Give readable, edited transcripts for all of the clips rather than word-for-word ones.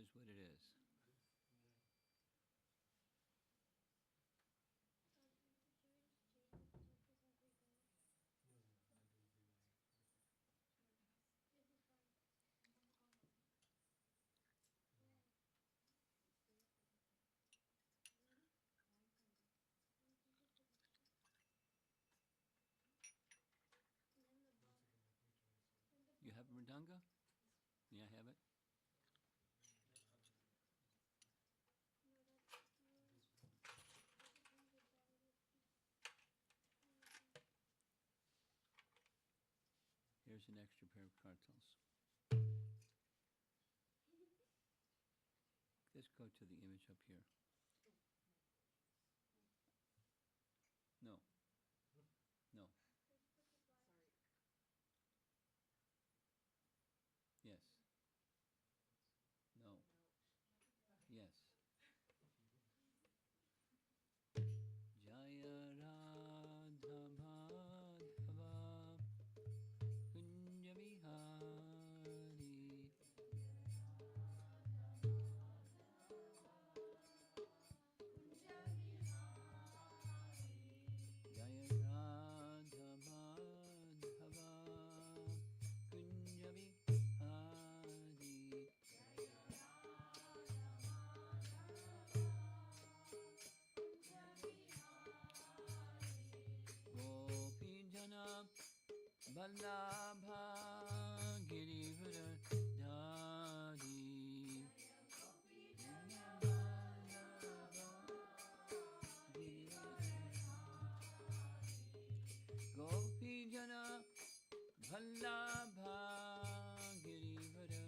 is what it is. You have mridanga? May I have it? Here's an extra pair of cartels. Let's go to the image up here. No. No. Yes. No. Yes. Jaya Radha Madhava Kunja Vihari Jaya Radha Madhava Kunja Vihari Gopi Jana Vallabha Girivardhari Gopi Jana Vallabha Girivardhari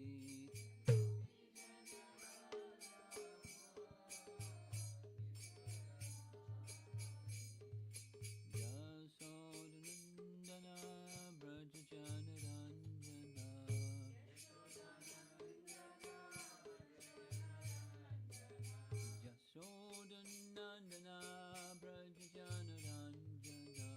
Yasodhanandana Brajajanaranjana Yasodhanandana Brajajanaranjana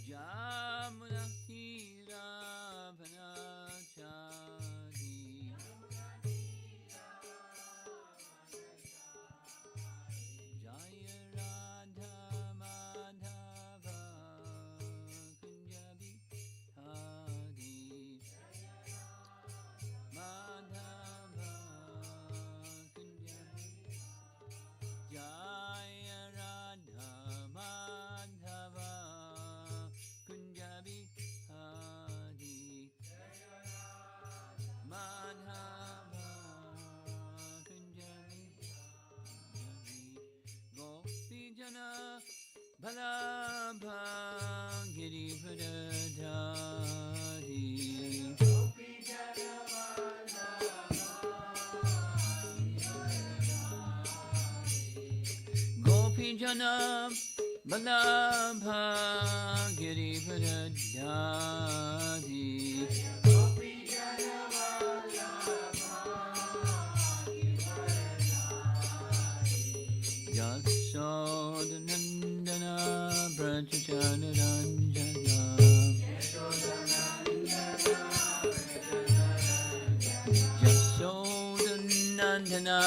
Jamuna Tira Vanachari Jaya Radha Madhava Kunjabi Hari Madhava Kunjabi Jaya Radha Madhava Kunjabi Hari Madhava Kunjabi Hari Gopi Jana Vallabha Girivardhari Gopi Jana Vallabha Girivardhari Yasodhanandana Brajajanaranjana Yasodhanandana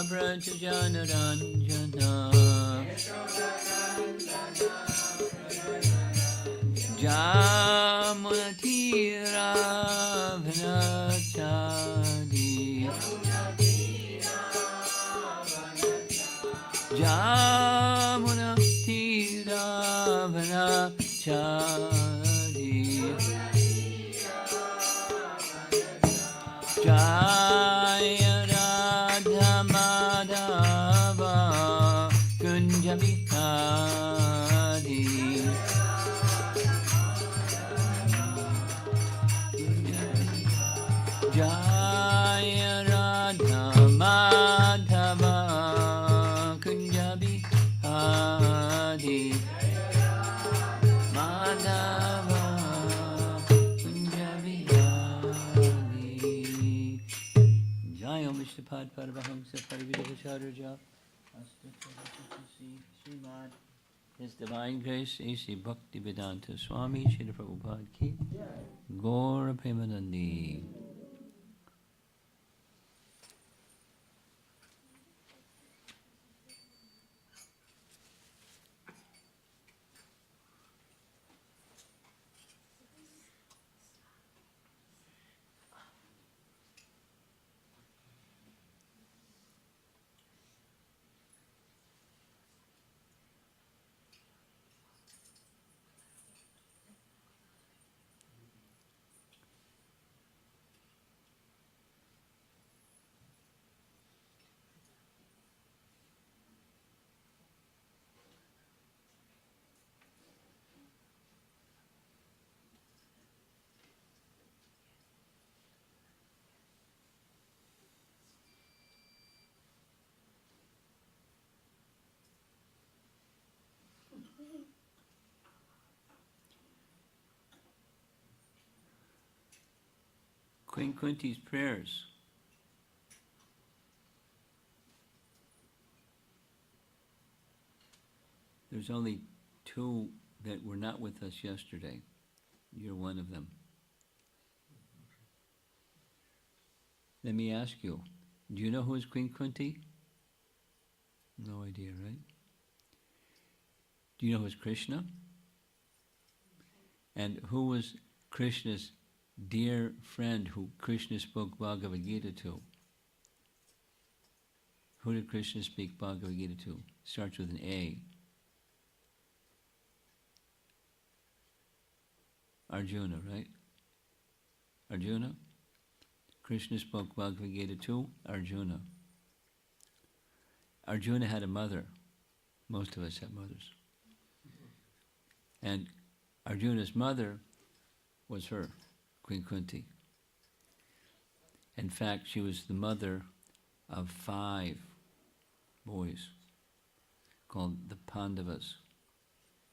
Brajajanaranjana Jamuna Tira Vanachari Jamuna Tira Vanachari Jaya Radha Madhava Kunja Vihari Jaya Radha Madhava Kunja Vihari Madhava Prabhupada Paramahamsa Parividacharya Srimad His Divine Grace A.C. Bhaktivedanta Swami Srila Prabhupada Ki Gaura Premanandi. Queen Kunti's prayers. There's only two that were not with us yesterday. You're one of them. Let me ask you, do you know who is Queen Kunti? No idea, right? Do you know who is Krishna? And who was Krishna's dear friend who Krishna spoke Bhagavad Gita to? Who did Krishna speak Bhagavad Gita to? Starts with an A. Arjuna, right? Arjuna? Krishna spoke Bhagavad Gita to Arjuna. Arjuna had a mother. Most of us have mothers. And Arjuna's mother was her, Queen Kunti. In fact, she was the mother of 5 boys called the Pandavas.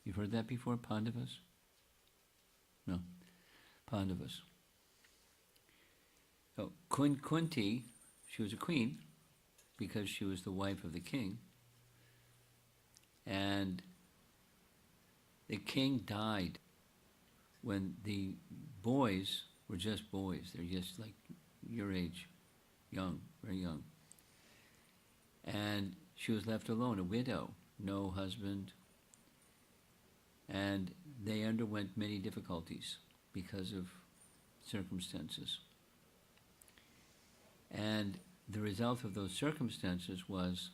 You've heard that before, Pandavas? No, Pandavas. So Queen Kunti, she was a queen because she was the wife of the king. And the king died when the boys were just boys. They're just like your age, young, very young. And she was left alone, a widow, no husband. And they underwent many difficulties because of circumstances. And the result of those circumstances was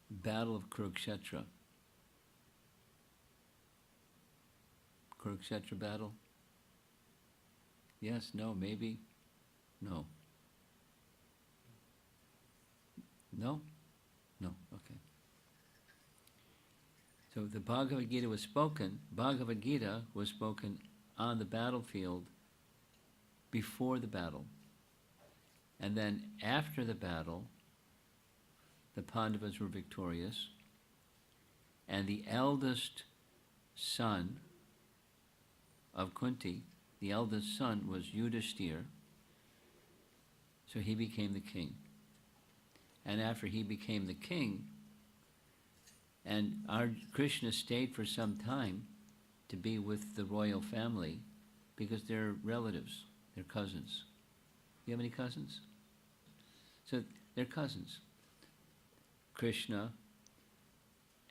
Battle of Kurukshetra. Kurukshetra battle? Yes, no, maybe? No. No? No, okay. So the Bhagavad Gita was spoken on the battlefield before the battle. And then after the battle, the Pandavas were victorious, and the eldest son of Kunti, the eldest son was Yudhishthira, so he became the king. And after he became the king, and our Krishna stayed for some time to be with the royal family because they're relatives, they're cousins. You have any cousins? So they're cousins. Krishna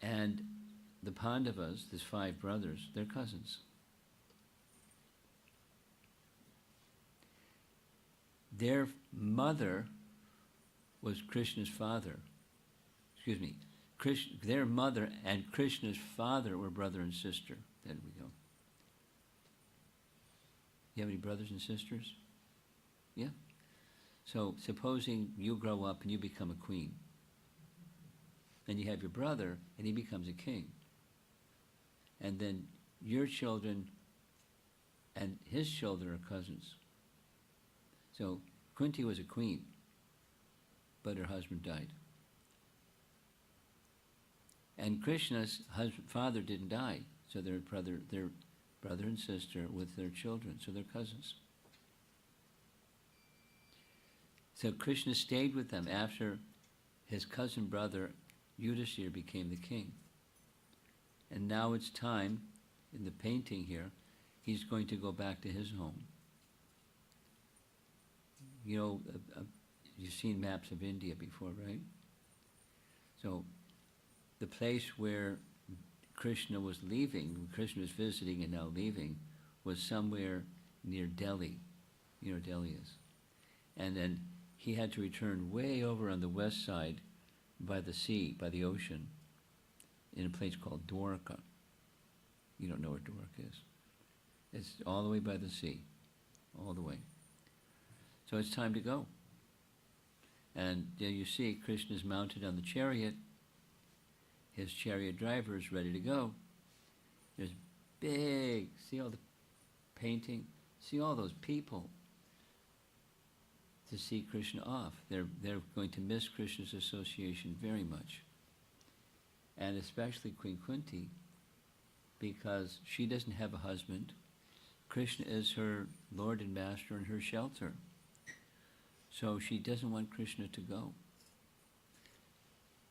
and the Pandavas, these 5 brothers, they're cousins. Their mother was Krishna's father. Excuse me. Their mother and Krishna's father were brother and sister. There we go. You have any brothers and sisters? Yeah? So supposing you grow up and you become a queen, and you have your brother and he becomes a king, and then your children and his children are cousins. So Kunti was a queen, but her husband died. And Krishna's father didn't die, so they're brother and sister with their children, so they're cousins. So Krishna stayed with them after his cousin brother Yudhishthira became the king. And now it's time, in the painting here, he's going to go back to his home. You know, you've seen maps of India before, right? So the place where Krishna was leaving, Krishna was visiting and now leaving, was somewhere near Delhi. You know where Delhi is. And then he had to return way over on the west side by the sea, by the ocean, in a place called Dwarka. You don't know where Dwarka is. It's all the way by the sea, all the way. So it's time to go. And there you see Krishna's mounted on the chariot. His chariot driver is ready to go. There's big, see all the painting? See all those people to see Krishna off. They're going to miss Krishna's association very much. And especially Queen Kunti, because she doesn't have a husband. Krishna is her Lord and Master and her shelter. So she doesn't want Krishna to go.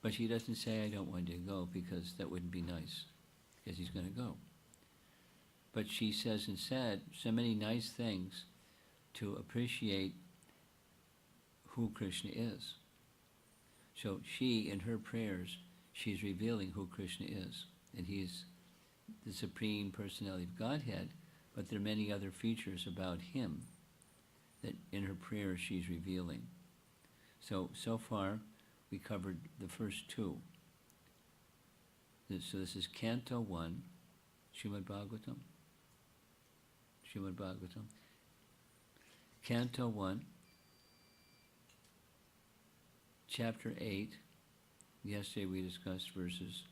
But she doesn't say, I don't want you to go, because that wouldn't be nice, because he's going to go. But she says and said so many nice things to appreciate who Krishna is. So she, in her prayers, she's revealing who Krishna is. And he's the Supreme Personality of Godhead, but there are many other features about him that in her prayers she's revealing. So far, we covered the first two. So this is Canto 1, Srimad Bhagavatam. Srimad Bhagavatam. Canto 1, Chapter 8. Yesterday we discussed verses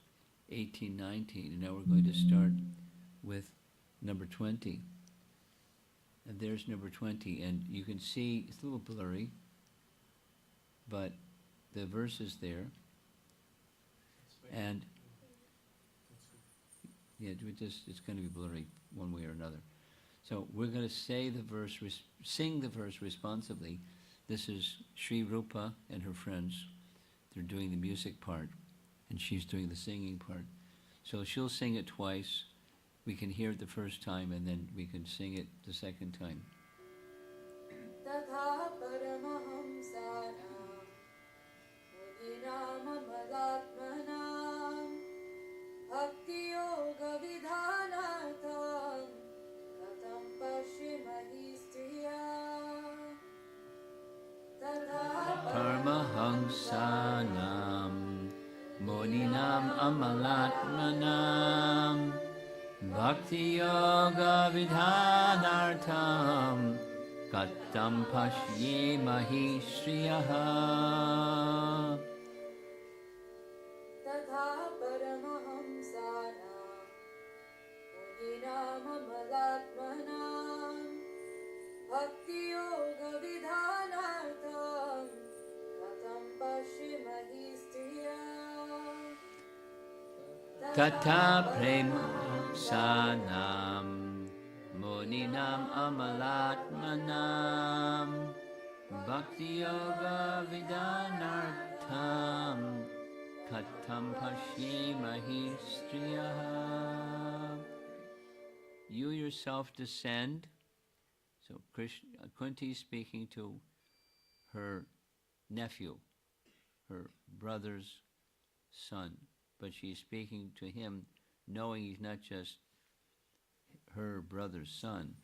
18, 19, and now we're going to start with number 20. And there's number 20, and you can see, it's a little blurry, but the verse is there. And yeah, it's going to be blurry one way or another. So we're going to say the verse, sing the verse responsibly. This is Sri Rupa and her friends. They're doing the music part, and she's doing the singing part. So she'll sing it twice. We can hear it the first time, and then we can sing it the second time. Tatha paramahamsana mudinam amalatmanam bhakti yoga vidhanatam katam pashimahi striya Paramahamsanam Muninam Amalatmanam Bhakti Yoga Vidhanartam Katam Pashyemahi Shriyaha. Tatha paramahamsana mudinam amalatmanam bhakti yoga vidhanartam katam pashimahi striya Tata Prema Sanam Muninam Amalatmanam Bhakti Yoga Vidhanartam Katam Pashyemahi Striyaha. You yourself descend. So Kunti is speaking to her nephew, her brother's son. But she's speaking to him knowing he's not just her brother's son.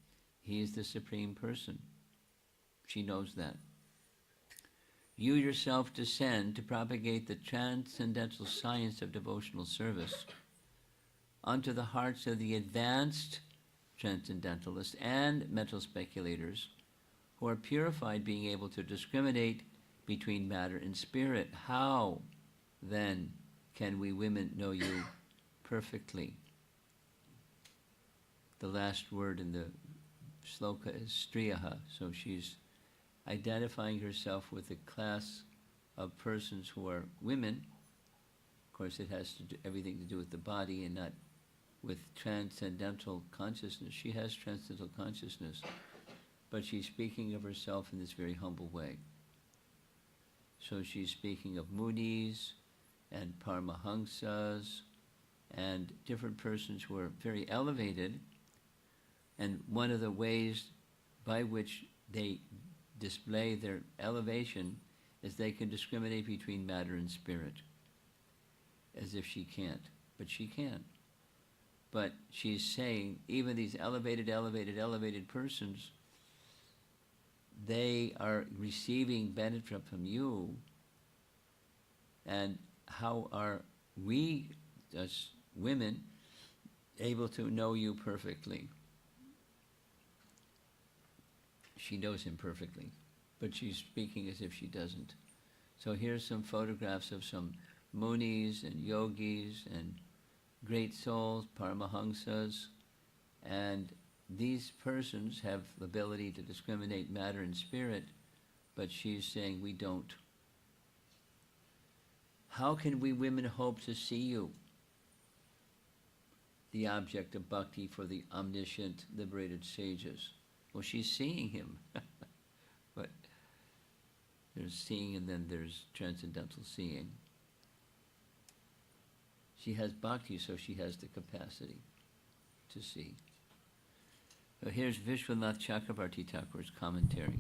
He is the Supreme Person. She knows that. You yourself descend to propagate the transcendental science of devotional service onto the hearts of the advanced transcendentalists and mental speculators who are purified, being able to discriminate between matter and spirit. How, then, can we women know you perfectly? The last word in the sloka is striyaha, so she's identifying herself with a class of persons who are women. Of course, it has to do everything to do with the body and not with transcendental consciousness. She has transcendental consciousness, but she's speaking of herself in this very humble way. So she's speaking of Munis and Paramahamsas and different persons who are very elevated. And one of the ways by which they display their elevation is they can discriminate between matter and spirit, as if she can't, but she can. But she's saying even these elevated persons, they are receiving benefit from you, and how are we, as women, able to know you perfectly? She knows him perfectly, but she's speaking as if she doesn't. So here's some photographs of some munis and yogis and great souls, paramahamsas, and these persons have the ability to discriminate matter and spirit, but she's saying we don't. How can we women hope to see you, the object of bhakti for the omniscient, liberated sages? Well, she's seeing him, but there's seeing and then there's transcendental seeing. She has bhakti, so she has the capacity to see. So here's Vishwanath Chakravarti Thakur's commentary.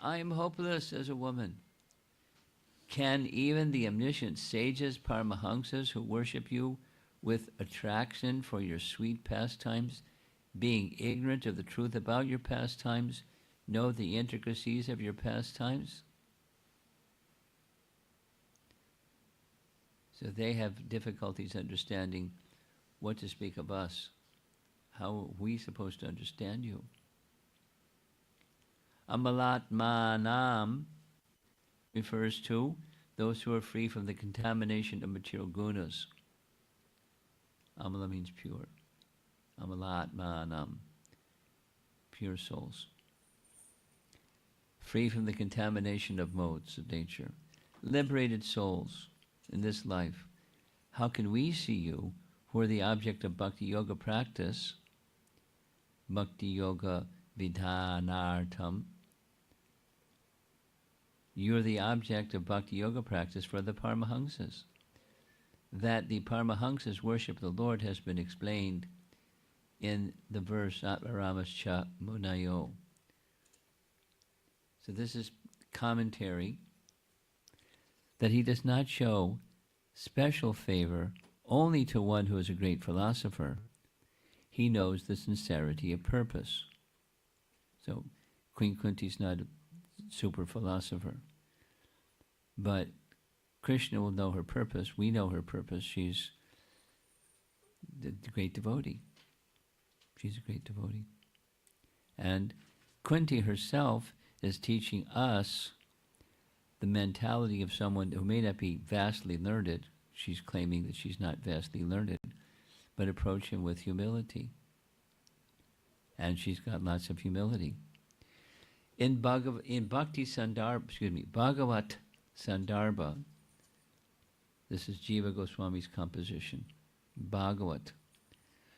I am hopeless as a woman. Can even the omniscient sages, paramahamsas, who worship you with attraction for your sweet pastimes, being ignorant of the truth about your pastimes, know the intricacies of your pastimes? So they have difficulties understanding what to speak of us. How are we supposed to understand you? Amalatmanam refers to those who are free from the contamination of material gunas. Amala means pure. Amalatmanam, pure souls. Free from the contamination of modes of nature. Liberated souls in this life. How can we see you, who are the object of bhakti yoga practice, bhakti yoga vidhanartam? You're the object of bhakti yoga practice for the Paramahamsas. That the Paramahamsas worship the Lord has been explained in the verse Atmaramascha Munayo. So this is commentary that he does not show special favor only to one who is a great philosopher. He knows the sincerity of purpose. So Queen Kunti's not a super philosopher, but Krishna will know her purpose. We know her purpose. She's the great devotee. She's a great devotee. And Kunti herself is teaching us the mentality of someone who may not be vastly learned. She's claiming that she's not vastly learned, but approach him with humility. And she's got lots of humility. In Bhakti Sandarbha, Bhagavat Sandarbha, this is Jiva Goswami's composition, Bhagavat.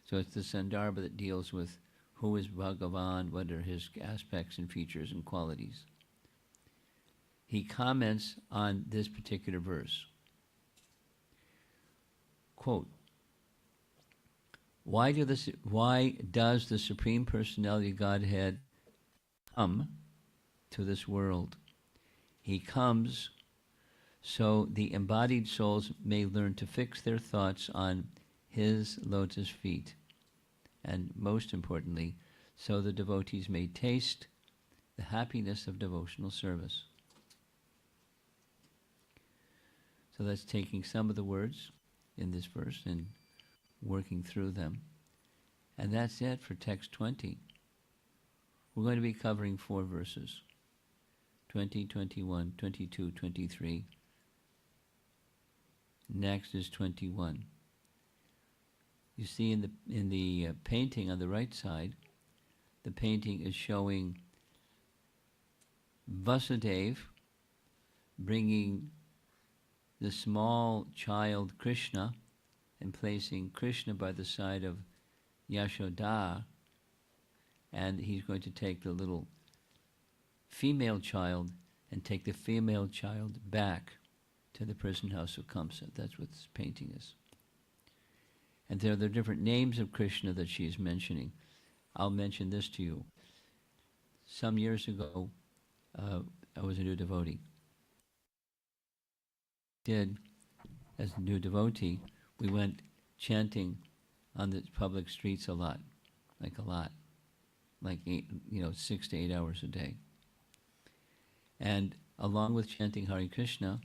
So it's the Sandarbha that deals with who is Bhagavan, what are his aspects and features and qualities. He comments on this particular verse. Quote, why does the Supreme Personality of Godhead come to this world? He comes so the embodied souls may learn to fix their thoughts on his lotus feet. And most importantly, so the devotees may taste the happiness of devotional service. So that's taking some of the words in this verse and working through them. And that's it for text 20. We're going to be covering 4 verses, 20, 21, 22, 23. Next is 21. You see in the painting on the right side, the painting is showing Vasudeva bringing the small child Krishna and placing Krishna by the side of Yashoda, and he's going to take the little female child and take the female child back to the prison house of Kamsa. That's what this painting is. And there are the different names of Krishna that she is mentioning. I'll mention this to you. Some years ago, I was a new devotee. As a new devotee, we went chanting on the public streets a lot, like 6 to 8 hours a day. And along with chanting Hare Krishna,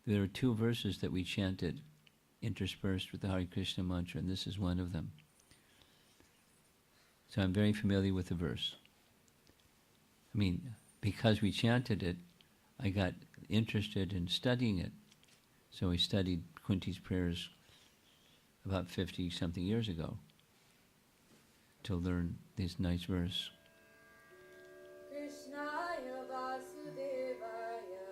there were 2 verses that we chanted interspersed with the Hare Krishna mantra, and this is one of them. So I'm very familiar with the verse. I mean, because we chanted it, I got interested in studying it. So I studied Kunti's prayers about 50-something years ago to learn this nice verse. Krishnaya Vasudevaya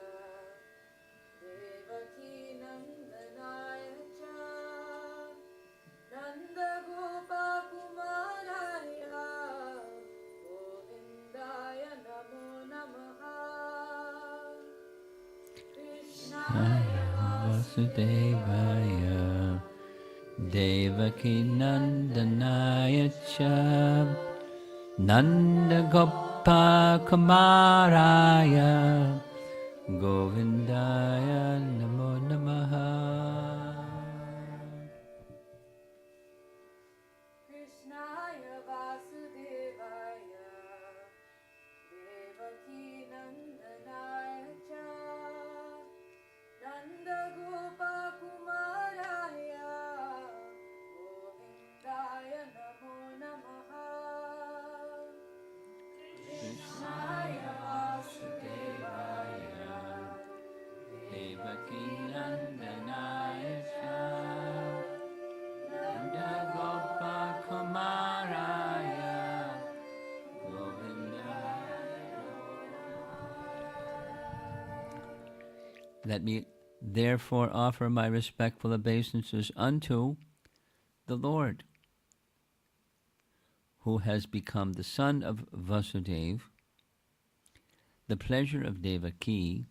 Devaki Nandanaya Cha Nanda Gopa Kumaraya Govindaya Namo Namaha Krishnaya Vasudevaya Devaki Nandanaya Cha Nanda Gopa Kumaraya Govindaya Namo Namaha. Krishnaya Vasudevaya Devaki Nandanaya Cha Nanda Gopa Kumaraya Govindaya Namo Namaha Krishnaya Vasudevaya Devaki Nandanaya Cha Nanda Gopa Kumaraya Govindaya. Let me therefore offer my respectful obeisances unto the Lord, who has become the son of Vasudeva, the pleasure of Devaki,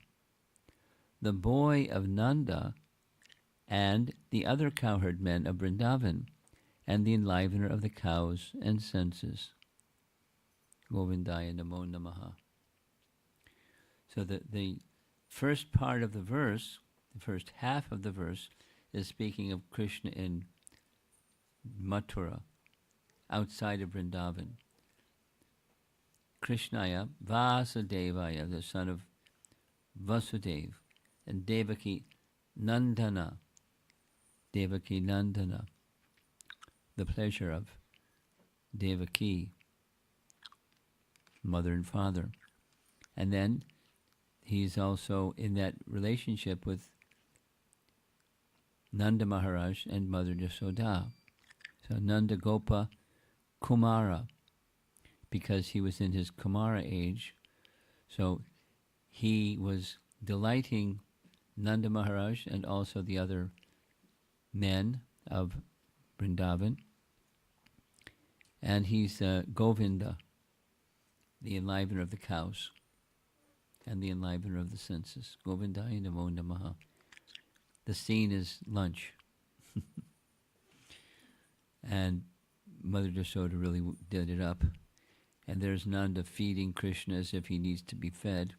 the boy of Nanda, and the other cowherd men of Vrindavan, and the enlivener of the cows and senses. Govindaya Namo Namaha. So the first part of the verse, the first half of the verse, is speaking of Krishna in Mathura, outside of Vrindavan. Krishnaya Vasudevaya, the son of Vasudeva, and Devaki Nandana, the pleasure of Devaki, mother and father. And then he's also in that relationship with Nanda Maharaj and Mother Yasoda. So Nanda Gopa Kumara, because he was in his Kumara age, so he was delighting Nanda Maharaj and also the other men of Vrindavan. And he's Govinda, the enlivener of the cows and the enlivener of the senses. Govindaya Namo Namaha. The scene is lunch. And Mother Yasoda really did it up. And there's Nanda feeding Krishna as if he needs to be fed.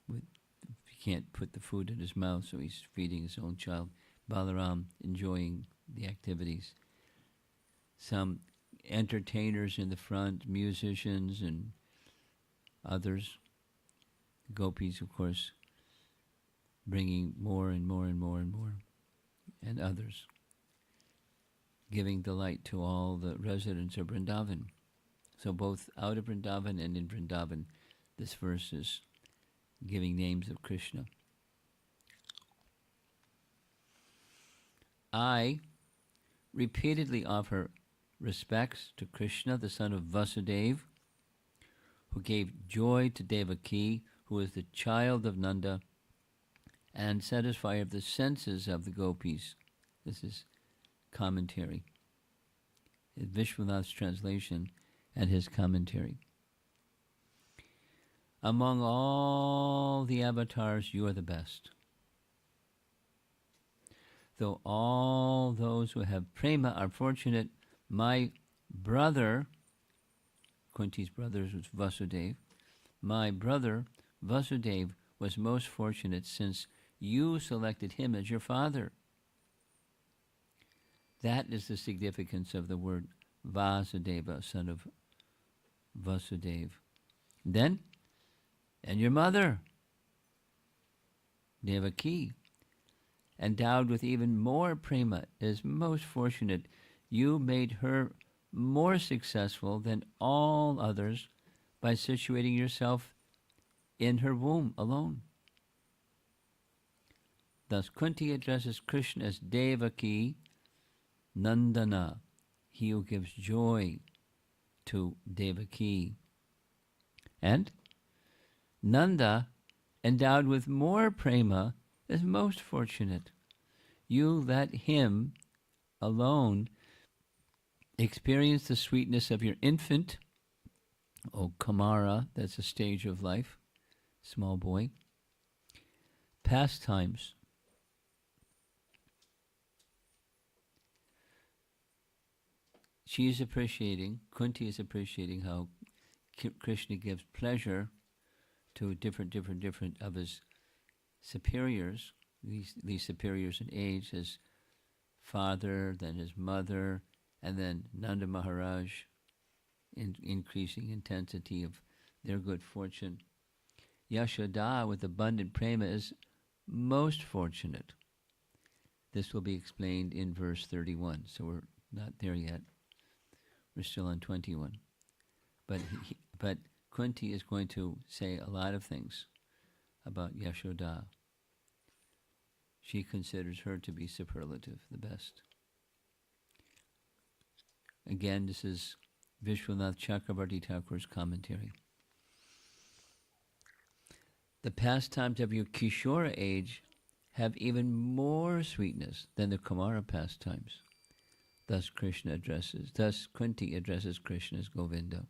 He can't put the food in his mouth, so he's feeding his own child. Balaram enjoying the activities. Some entertainers in the front, musicians and others. Gopis, of course, bringing more and more and more and more. And others giving delight to all the residents of Vrindavan. So both out of Vrindavan and in Vrindavan, this verse is giving names of Krishna. I repeatedly offer respects to Krishna, the son of Vasudeva, who gave joy to Devaki, who is the child of Nanda, and satisfier of the senses of the gopis. This is commentary. Vishwanath's translation and his commentary. Among all the avatars, you are the best. Though all those who have prema are fortunate, my brother, Kunti's brother was Vasudeva, my brother Vasudeva was most fortunate since you selected him as your father. That is the significance of the word Vasudeva, son of Vasudeva. Then, and your mother, Devaki, endowed with even more prema, is most fortunate. You made her more successful than all others by situating yourself in her womb alone. Thus, Kunti addresses Krishna as Devaki Nandana, he who gives joy to Devaki. And Nanda, endowed with more prema, is most fortunate. You let him alone experience the sweetness of your infant, O Kamara, that's a stage of life, small boy, pastimes. She is appreciating, Kunti is appreciating how Krishna gives pleasure to different of his superiors, these superiors in age, his father, then his mother, and then Nanda Maharaj, increasing intensity of their good fortune. Yashoda, with abundant prema, is most fortunate. This will be explained in verse 31, so we're not there yet. We're still on 21. But Kunti is going to say a lot of things about Yashoda. She considers her to be superlative, the best. Again, this is Vishwanath Chakravarti Thakur's commentary. The pastimes of your Kishora age have even more sweetness than the Kumara pastimes. Thus Kunti addresses Krishna as Govinda.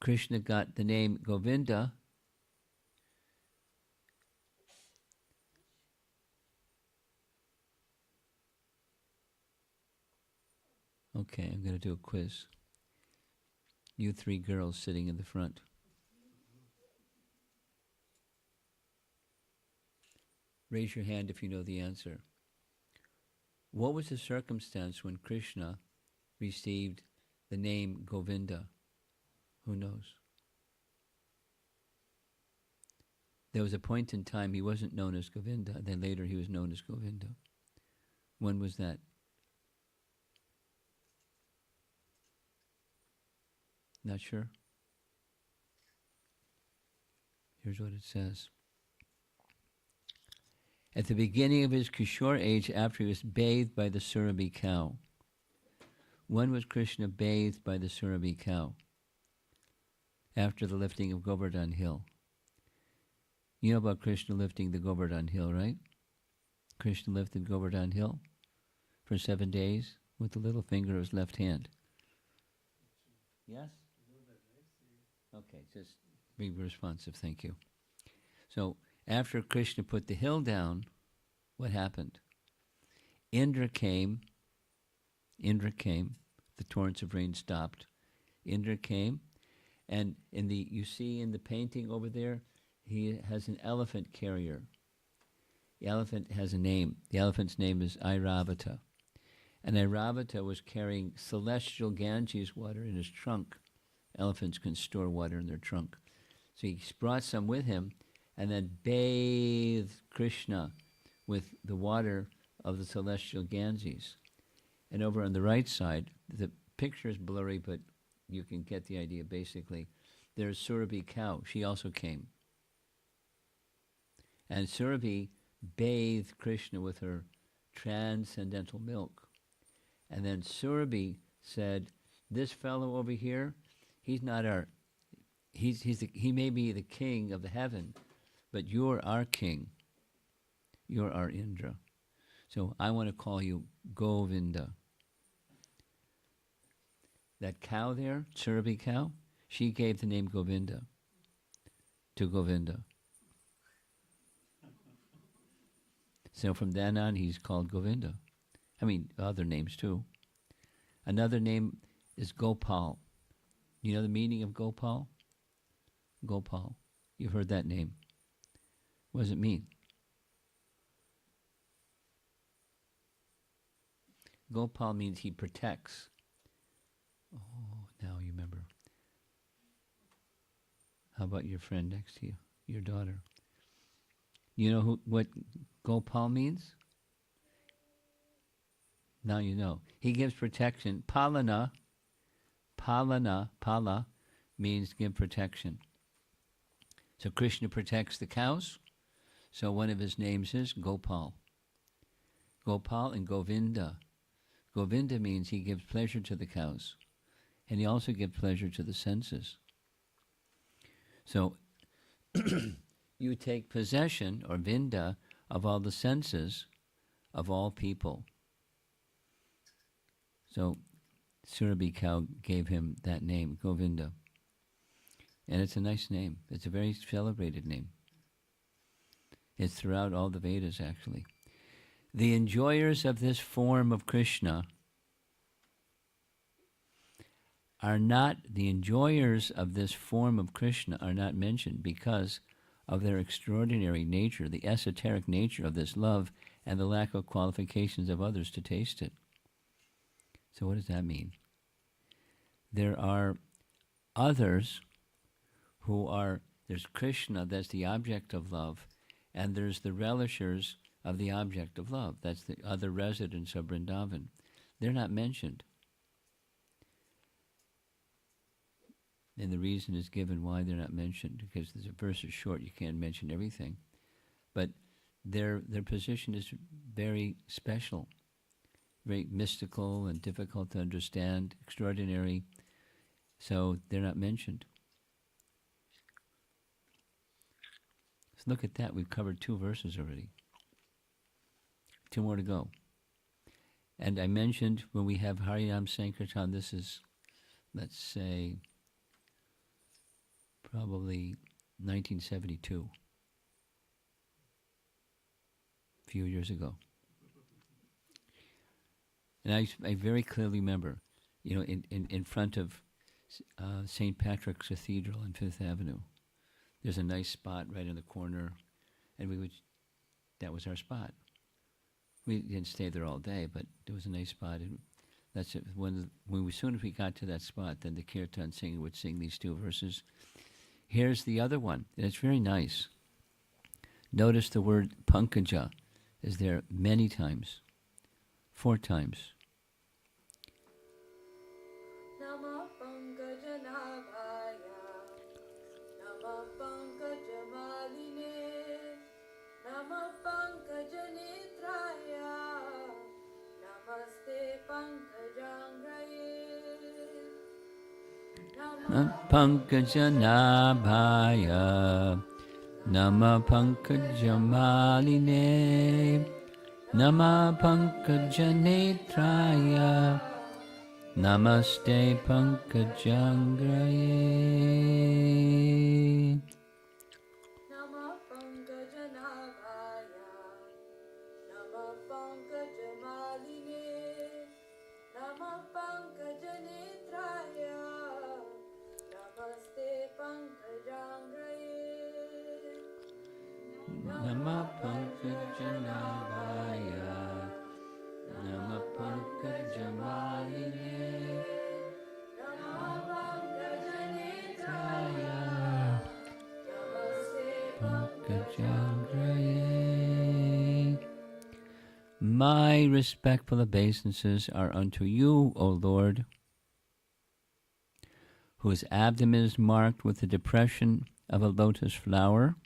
Krishna got the name Govinda Okay, I'm going to do a quiz. You three girls sitting in the front. Raise your hand if you know the answer. What was the circumstance when Krishna received the name Govinda? Who knows? There was a point in time he wasn't known as Govinda, then later he was known as Govinda. When was that? Not sure? Here's what it says. At the beginning of his Kishore age, after he was bathed by the Surabhi cow. When was Krishna bathed by the Surabhi cow? After the lifting of Govardhan Hill. You know about Krishna lifting the Govardhan Hill, right? Krishna lifted Govardhan Hill for 7 days with the little finger of his left hand. Yes? Okay, just be responsive, thank you. So, after Krishna put the hill down, what happened? Indra came, the torrents of rain stopped. Indra came, and you see in the painting over there, he has an elephant carrier. The elephant has a name. The elephant's name is Airavata. And Airavata was carrying celestial Ganges water in his trunk. Elephants can store water in their trunk. So he brought some with him and then bathed Krishna with the water of the celestial Ganges. And over on the right side, the picture is blurry, but you can get the idea basically. There's Surabhi cow. She also came. And Surabhi bathed Krishna with her transcendental milk. And then Surabhi said, this fellow over here, he may be the king of the heaven, but you're our king. You're our Indra. So I want to call you Govinda. that cow there, Surabhi cow, she gave the name Govinda to Govinda. So from then on, he's called Govinda. I mean, other names too. Another name is Gopal. You know the meaning of Gopal? Gopal. You've heard that name. What does it mean? Gopal means he protects. Oh, now you remember. How about your friend next to you, your daughter? You know what Gopal means? Now you know. He gives protection. Pala means give protection. So Krishna protects the cows. So one of his names is Gopal. Gopal and Govinda. Govinda means he gives pleasure to the cows. And he also gives pleasure to the senses. So you take possession, or vinda, of all the senses of all people. So Surabhi cow gave him that name, Govinda. And it's a nice name. It's a very celebrated name. It's throughout all the Vedas, actually. The enjoyers of this form of Krishna are not mentioned because of their extraordinary nature, the esoteric nature of this love, and the lack of qualifications of others to taste it. So what does that mean? There are others there's Krishna, that's the object of love, and there's the relishers of the object of love. That's the other residents of Vrindavan. They're not mentioned. And the reason is given why they're not mentioned, because the verse is short, you can't mention everything. But their position is very special, very mystical and difficult to understand, extraordinary. So they're not mentioned. So look at that. We've covered 2 verses already. 2 more to go. And I mentioned when we have Harinam Sankirtan, this is, let's say, probably 1972, a few years ago. And I very clearly remember, in front of St. Patrick's Cathedral on Fifth Avenue, there's a nice spot right in the corner, and that was our spot. We didn't stay there all day, but it was a nice spot, and that's it. As soon as we got to that spot, then the kirtan singer would sing these 2 verses. Here's the other one, and it's very nice. Notice the word pankaja is there many times, 4 times. Nama Pankajanabhaya, Nama Pankajamalini, Nama Pankajanetraya, Namaste Pankajangraye. Pankajanabhaya, Nama Pankajamaline, Nama Pankajanetraya, Namaste Pankajangraye. Nama Pankajanabhaya, Nama Pankajamalini, Nama Pankajanetraya, Namaste Pankajangraye. Nama Pankajanabhaya, Nama Pankajamalini, Nama Pankajanetraya, Pankajangraye. My respectful obeisances are unto you, O Lord, whose abdomen is marked with the depression of a lotus flower,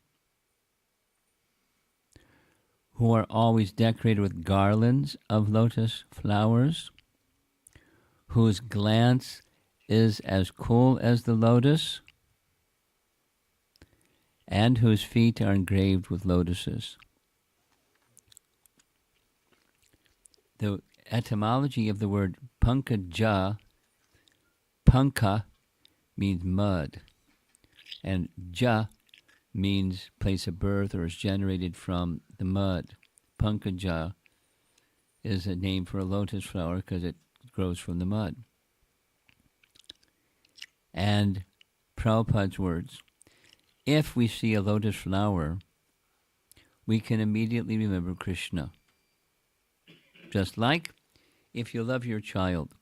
who are always decorated with garlands of lotus flowers, whose glance is as cool as the lotus, and whose feet are engraved with lotuses. The etymology of the word pankaja Panka means mud, and Ja means place of birth or is generated from the mud. Pankaja is a name for a lotus flower because it grows from the mud. And Prabhupada's words, if we see a lotus flower, we can immediately remember Krishna. Just like if you love your child,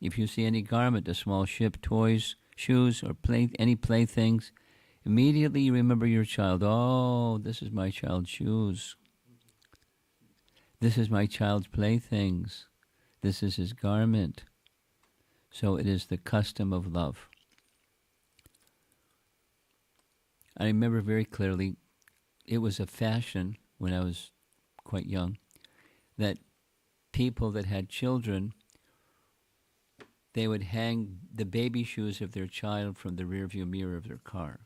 if you see any garment, a small ship, toys, shoes, or any playthings, immediately you remember your child. Oh, this is my child's shoes. This is my child's playthings. This is his garment. So it is the custom of love. I remember very clearly, it was a fashion when I was quite young, that people that had children, they would hang the baby shoes of their child from the rearview mirror of their car.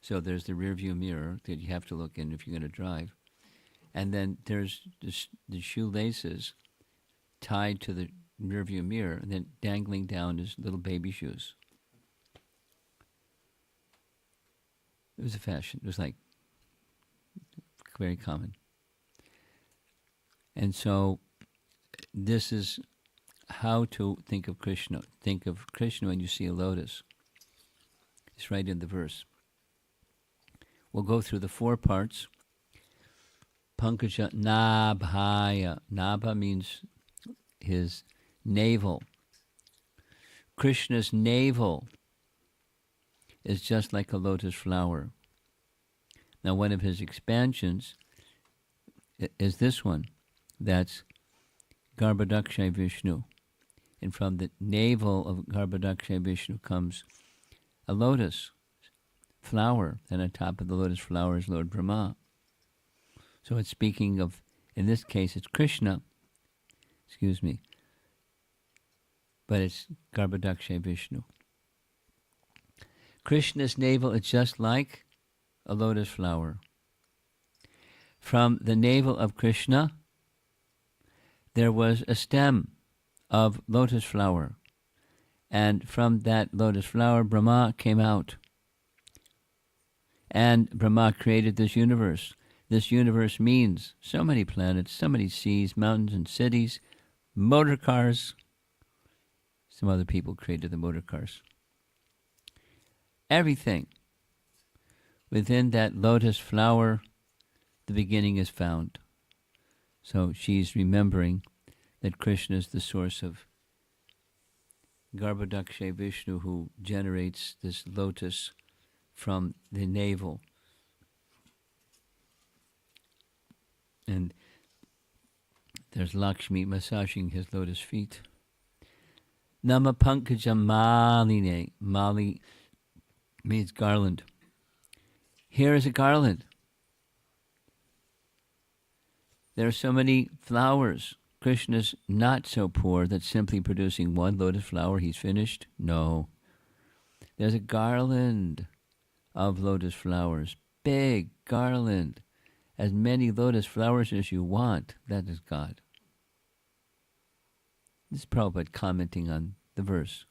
So there's the rearview mirror that you have to look in if you're going to drive. And then there's the shoelaces tied to the rearview mirror, and then dangling down is little baby shoes. It was a fashion. It was like very common. And so this is how to think of Krishna. Think of Krishna when you see a lotus. It's right in the verse. We'll go through the 4 parts. Pankaja Nabhaya. Nabha means his navel. Krishna's navel is just like a lotus flower. Now, one of his expansions is this one. That's Garbhodakshay Vishnu. And from the navel of Garbhodakshay Vishnu comes a lotus flower, and on top of the lotus flower is Lord Brahma. So it's speaking of, in this case, it's Krishna, but it's Garbhodakshay Vishnu. Krishna's navel is just like a lotus flower. From the navel of Krishna, there was a stem of lotus flower. And from that lotus flower, Brahma came out. And Brahma created this universe. This universe means so many planets, so many seas, mountains and cities, motor cars. Some other people created the motor cars. Everything. Within that lotus flower, the beginning is found. So she's remembering that Krishna is the source of Garbhodakshay Vishnu, who generates this lotus from the navel. And there's Lakshmi massaging his lotus feet. Nama Pankajam Maline. Mali means garland. Here is a garland. There are so many flowers. Krishna's not so poor that simply producing one lotus flower, he's finished. No. There's a garland of lotus flowers. Big garland. As many lotus flowers as you want. That is God. This is Prabhupada commenting on the verse.